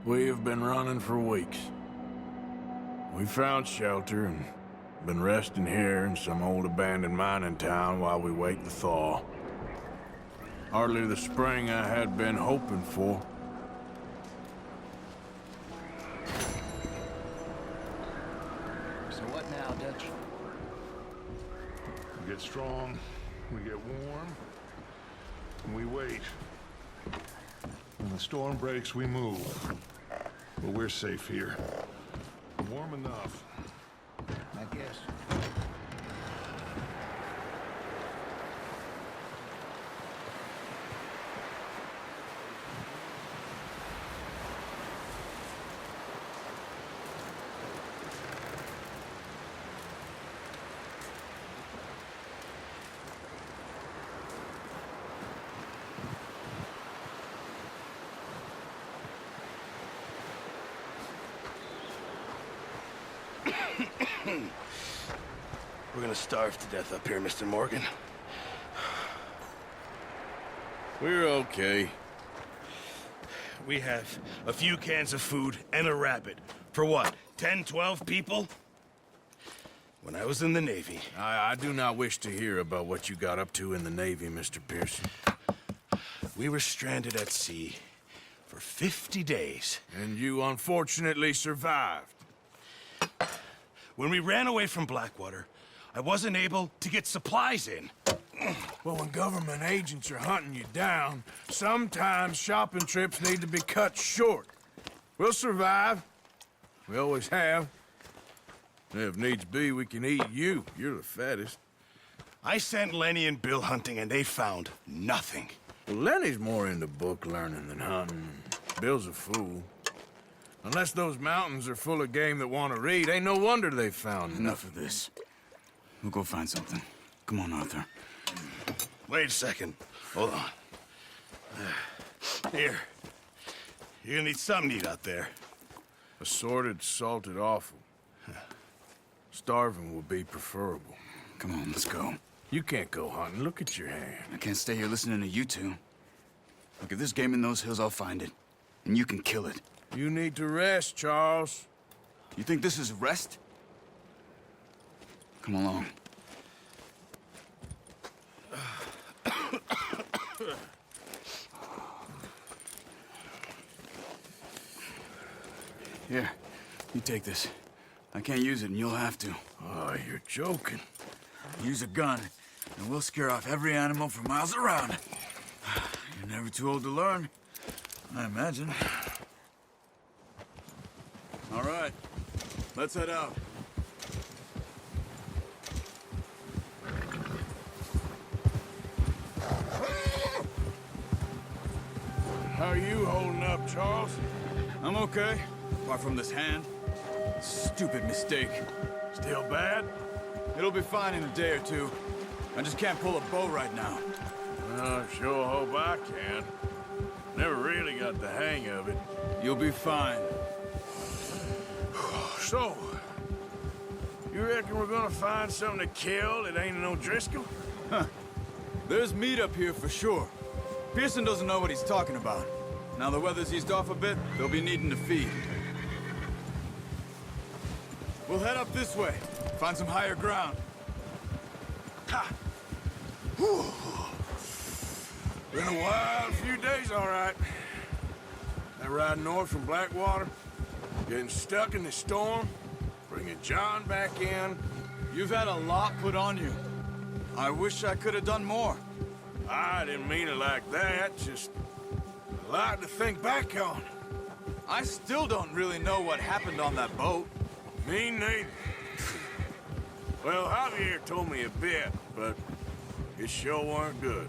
We have been running for weeks. We found shelter and been resting here in some old abandoned mining town while we wait the thaw. Hardly the spring I had been hoping for. So what now, Dutch? We get strong, we get warm, and we wait. When the storm breaks, we move. But we're safe here. Warm enough. I guess. We're gonna starve to death up here, Mr. Morgan. We're okay. We have a few cans of food and a rabbit. For what, 10, 12 people? When I was in the Navy... I do not wish to hear about what you got up to in the Navy, Mr. Pearson. We were stranded at sea for 50 days. And you unfortunately survived. When we ran away from Blackwater, I wasn't able to get supplies in. Well, when government agents are hunting you down, sometimes shopping trips need to be cut short. We'll survive. We always have. And if needs be, we can eat you. You're the fattest. I sent Lenny and Bill hunting, and they found nothing. Well, Lenny's more into book learning than hunting. Bill's a fool. Unless those mountains are full of game that want to read, ain't no wonder they found Enough of this. We'll go find something. Come on, Arthur. Wait a second. Hold on. Here. You're gonna need something to eat out there. Assorted, salted offal. Starving would be preferable. Come on, let's go. You can't go hunting. Look at your hand. I can't stay here listening to you two. Look, if there's game in those hills, I'll find it. And you can kill it. You need to rest, Charles. You think this is rest? Come along. Here, you take this. I can't use it, and you'll have to. Oh, you're joking. Use a gun, and we'll scare off every animal for miles around. You're never too old to learn, I imagine. All right, let's head out. How are you holding up, Charles? I'm okay, apart from this hand. Stupid mistake. Still bad? It'll be fine in a day or two. I just can't pull a bow right now. I sure hope I can. Never really got the hang of it. You'll be fine. So, you reckon we're gonna find something to kill that ain't no Driscoll? There's meat up here for sure. Pearson doesn't know what he's talking about. Now the weather's eased off a bit, they'll be needing to feed. We'll head up this way, find some higher ground. Ha! Whew. Been a wild few days, all right. That ride north from Blackwater, getting stuck in the storm, bringing John back in. You've had a lot put on you. I wish I could have done more. I didn't mean it like that, just a lot to think back on. I still don't really know what happened on that boat. Me neither. Well, Javier told me a bit, but it sure weren't good.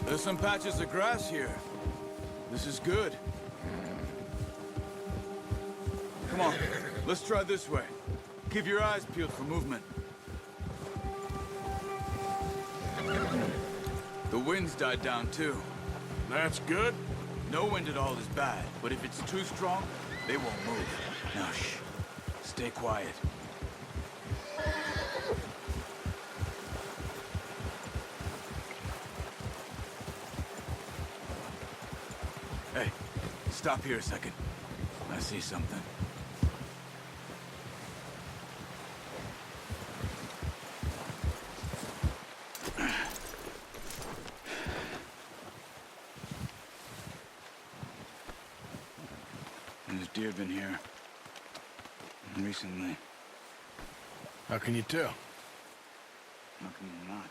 There's some patches of grass here. This is good. Come on, let's try this way. Keep your eyes peeled for movement. The wind's died down too. That's good. No wind at all is bad, but if it's too strong, they won't move. Now shh. Stay quiet. Hey, stop here a second. I see something. There's deer been here. Recently. How can you tell? How can you not?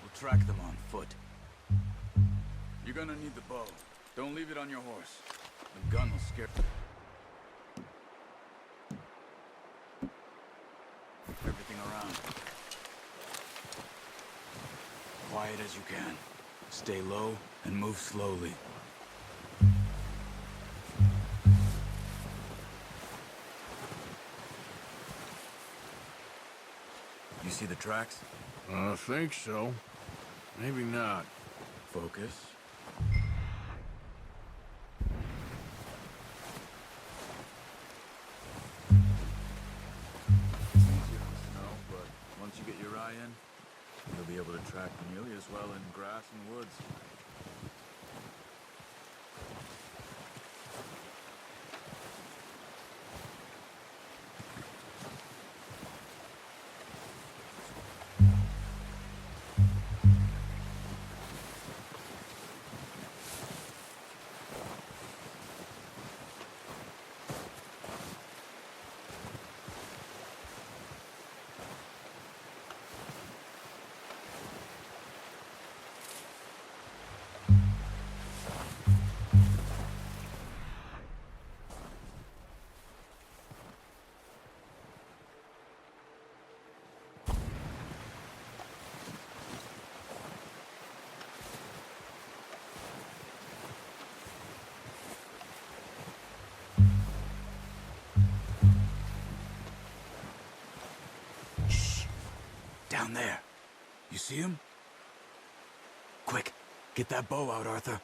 We'll track them on foot. You're gonna need the bow. Don't leave it on your horse. The gun will scare everything around. Quiet as you can. Stay low and move slowly. You see the tracks? I think so. Maybe not. Focus. It's easier in snow, but once you get your eye in, you'll be able to track nearly as well in grass and woods. Down there. You see him? Quick, get that bow out, Arthur.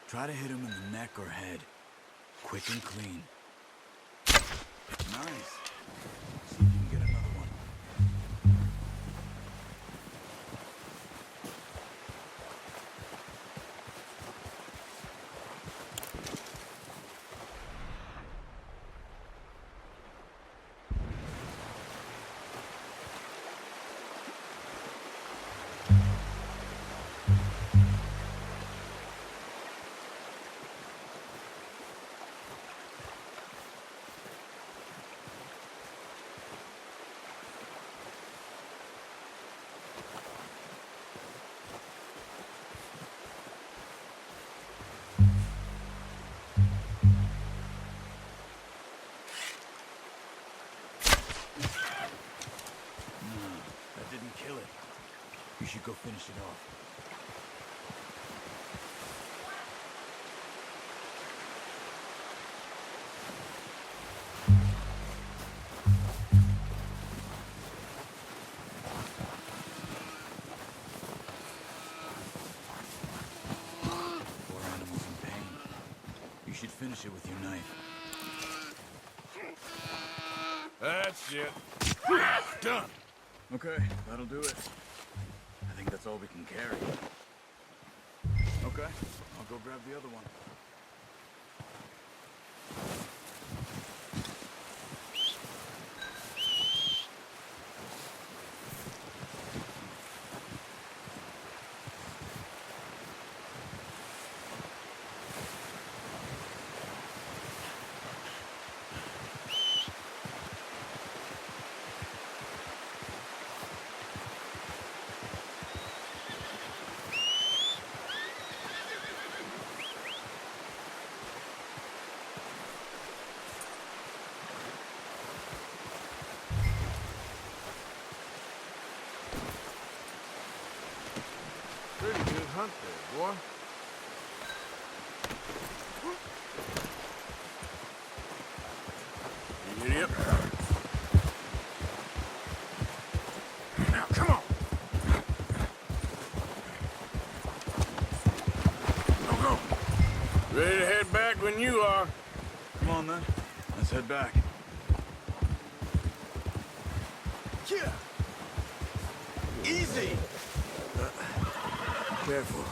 Try to hit him in the neck or head. Quick and clean. Nice. See if you can get another one. That didn't kill it. You should go finish it off. Poor animal's in pain. You should finish it with your knife. That's it. Done. Okay, that'll do it. I think that's all we can carry. Okay, I'll go grab the other one. Pretty good hunt there, boy. You idiot. Now, come on. Go. Ready to head back when you are. Come on, then. Let's head back. Yeah. Easy! Careful.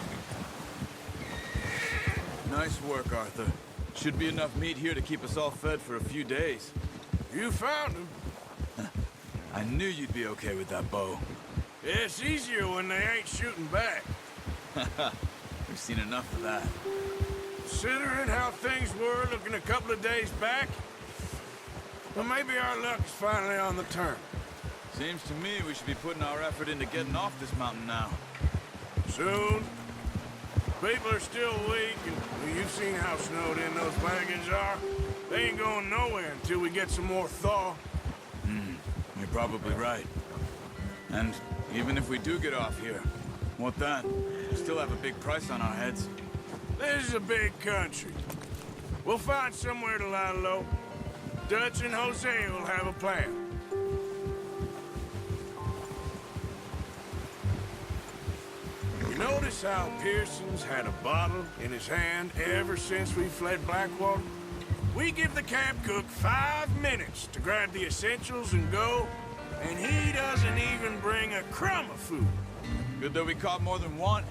Nice work, Arthur. Should be enough meat here to keep us all fed for a few days. You found him. I knew you'd be okay with that bow. Yeah, it's easier when they ain't shooting back. We've seen enough of that. Considering how things were looking a couple of days back, well, maybe our luck is finally on the turn. Seems to me we should be putting our effort into getting off this mountain now. Soon. People are still weak, and well, you've seen how snowed in those wagons are. They ain't going nowhere until we get some more thaw. You're probably right. And even if we do get off here, what then? We still have a big price on our heads. This is a big country. We'll find somewhere to lie low. Dutch and Hosea will have a plan. You notice how Pearson's had a bottle in his hand ever since we fled Blackwater? We give the camp cook 5 minutes to grab the essentials and go, and he doesn't even bring a crumb of food. Good that we caught more than one.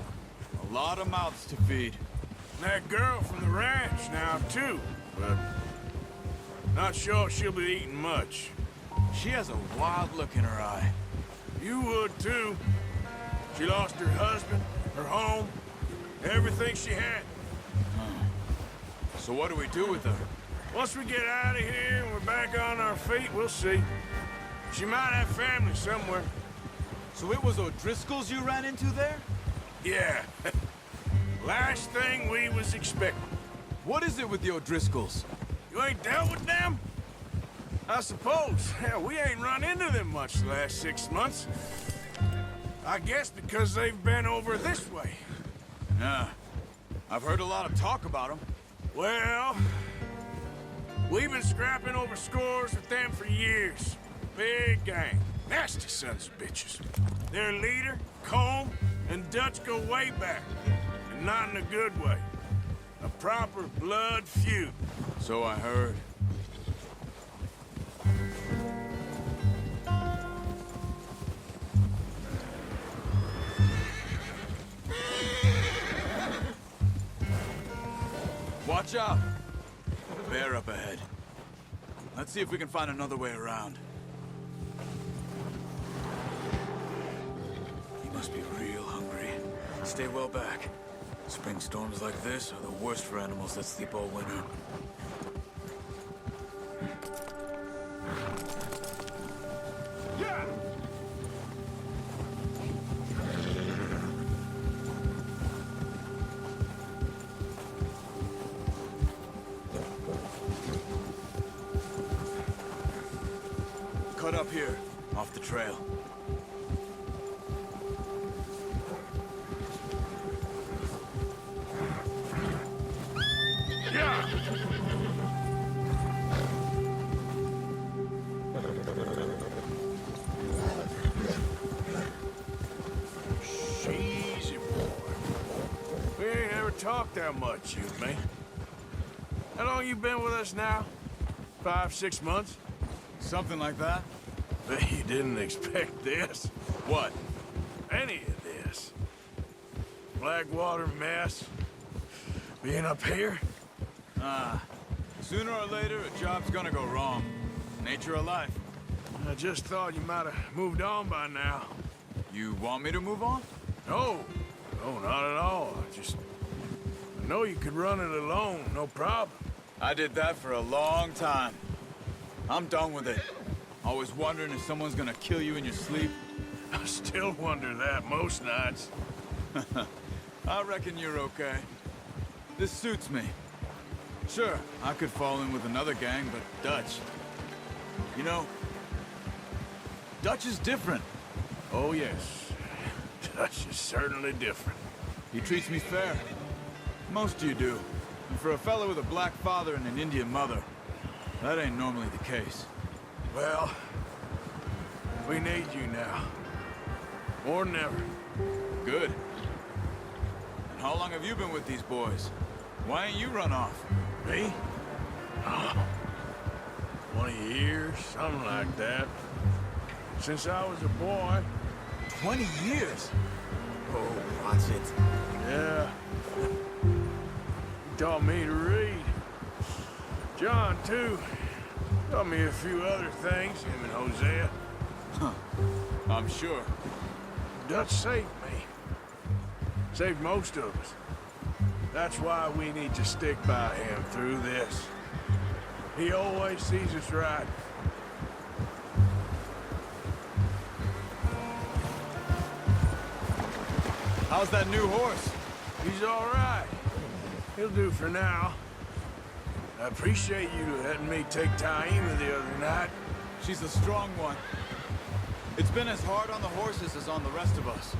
A lot of mouths to feed. That girl from the ranch now, too, but not sure she'll be eating much. She has a wild look in her eye. You would, too. She lost her husband, her home, everything she had. So what do we do with her? Once we get out of here and we're back on our feet, we'll see. She might have family somewhere. So it was O'Driscoll's you ran into there? Yeah. Last thing we was expecting. What is it with the O'Driscolls? You ain't dealt with them? I suppose. Hell, we ain't run into them much the last 6 months. I guess because they've been over this way. Yeah. I've heard a lot of talk about them. Well, we've been scrapping over scores with them for years. Big gang. Nasty sons of bitches. Their leader, Colm, and Dutch go way back. And not in a good way. A proper blood feud. So I heard. Watch out! Bear up ahead. Let's see if we can find another way around. He must be real hungry. Stay well back. Spring storms like this are the worst for animals that sleep all winter. Yeah! Cut up here, off the trail. Yeah! Easy, boy. We ain't ever talked that much, you and me. How long you been with us now? 5, 6 months? Something like that? Bet you didn't expect this. What? Any of this. Blackwater mess. Being up here? Sooner or later, a job's gonna go wrong. Nature of life. I just thought you might have moved on by now. You want me to move on? No. No, not at all. I know you could run it alone, no problem. I did that for a long time. I'm done with it. Always wondering if someone's gonna kill you in your sleep. I still wonder that most nights. I reckon you're okay. This suits me. Sure, I could fall in with another gang, but Dutch... You know, Dutch is different. Oh, yes. Dutch is certainly different. He treats me fair. Most of you do. And for a fella with a black father and an Indian mother, that ain't normally the case. Well, we need you now. More than ever. Good. And how long have you been with these boys? Why ain't you run off? Me? Oh, 20 years, something like that. Since I was a boy. 20 years? Oh, watch it. Yeah. He taught me to read. John, too. Taught me a few other things, him and Hosea. I'm sure. Dutch saved me. Saved most of us. That's why we need to stick by him through this. He always sees us right. How's that new horse? He's all right. He'll do for now. I appreciate you letting me take Taima the other night. She's a strong one. It's been as hard on the horses as on the rest of us.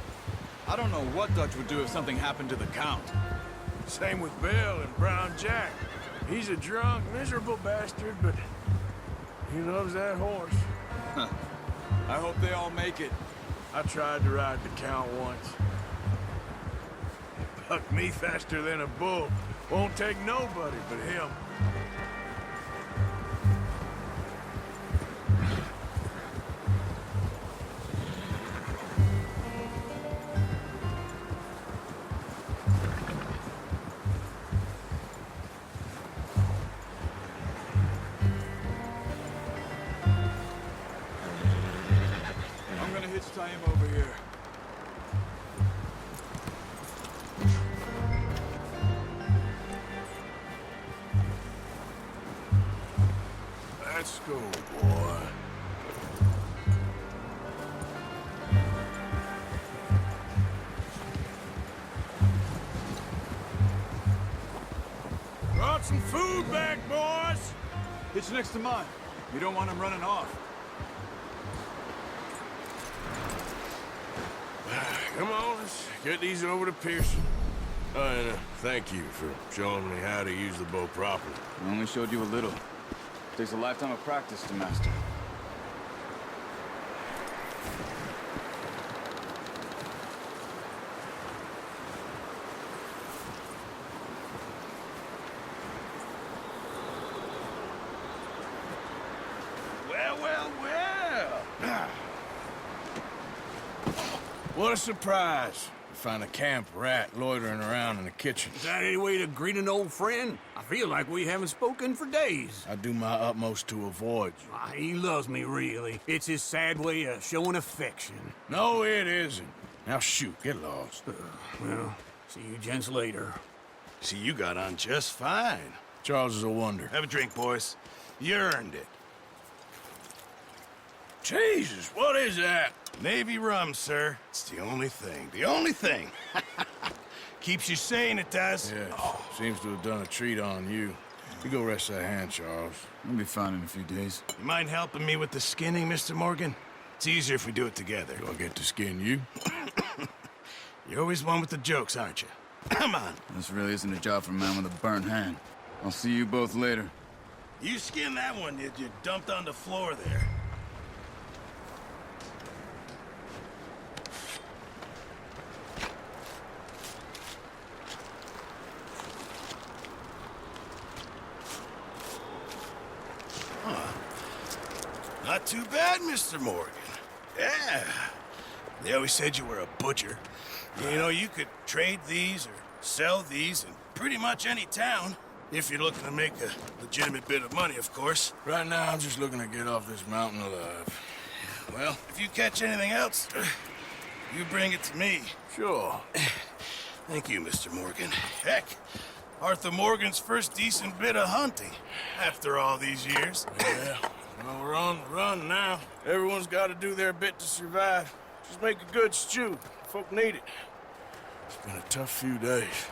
I don't know what Dutch would do if something happened to the Count. Same with Bill and Brown Jack. He's a drunk, miserable bastard, but he loves that horse. I hope they all make it. I tried to ride the Count once. He bucked me faster than a bull. Won't take nobody but him. I'm gonna hitch tie him over here. Let's go, boy. Brought some food back, boys. Hitch next to mine. You don't want him running off. Come on, let's get these over to Pearson. And thank you for showing me how to use the bow properly. I only showed you a little. Takes a lifetime of practice to master. Well, well, well. What a surprise. To find a camp rat loitering around in the kitchen. Is that any way to greet an old friend? I feel like we haven't spoken for days. I do my utmost to avoid you. He loves me, really. It's his sad way of showing affection. No, it isn't. Now shoot, get lost. Well, see you gents later. See, you got on just fine. Charles is a wonder. Have a drink, boys. You earned it. Jesus, what is that? Navy rum, sir. It's the only thing. The only thing. Keeps you sane, it does. Yes, seems to have done a treat on you. You go rest that hand, Charles. I'll be fine in a few days. You mind helping me with the skinning, Mr. Morgan? It's easier if we do it together. Do I get to skin you? You're always one with the jokes, aren't you? Come on. This really isn't a job for a man with a burnt hand. I'll see you both later. You skinned that one you dumped on the floor there. Not too bad, Mr. Morgan. Yeah. They always said you were a butcher. You know, you could trade these or sell these in pretty much any town. If you're looking to make a legitimate bit of money, of course. Right now, I'm just looking to get off this mountain alive. Well, if you catch anything else, you bring it to me. Sure. Thank you, Mr. Morgan. Heck, Arthur Morgan's first decent bit of hunting after all these years. Yeah. Well, we're on the run now. Everyone's got to do their bit to survive. Just make a good stew. Folk need it. It's been a tough few days.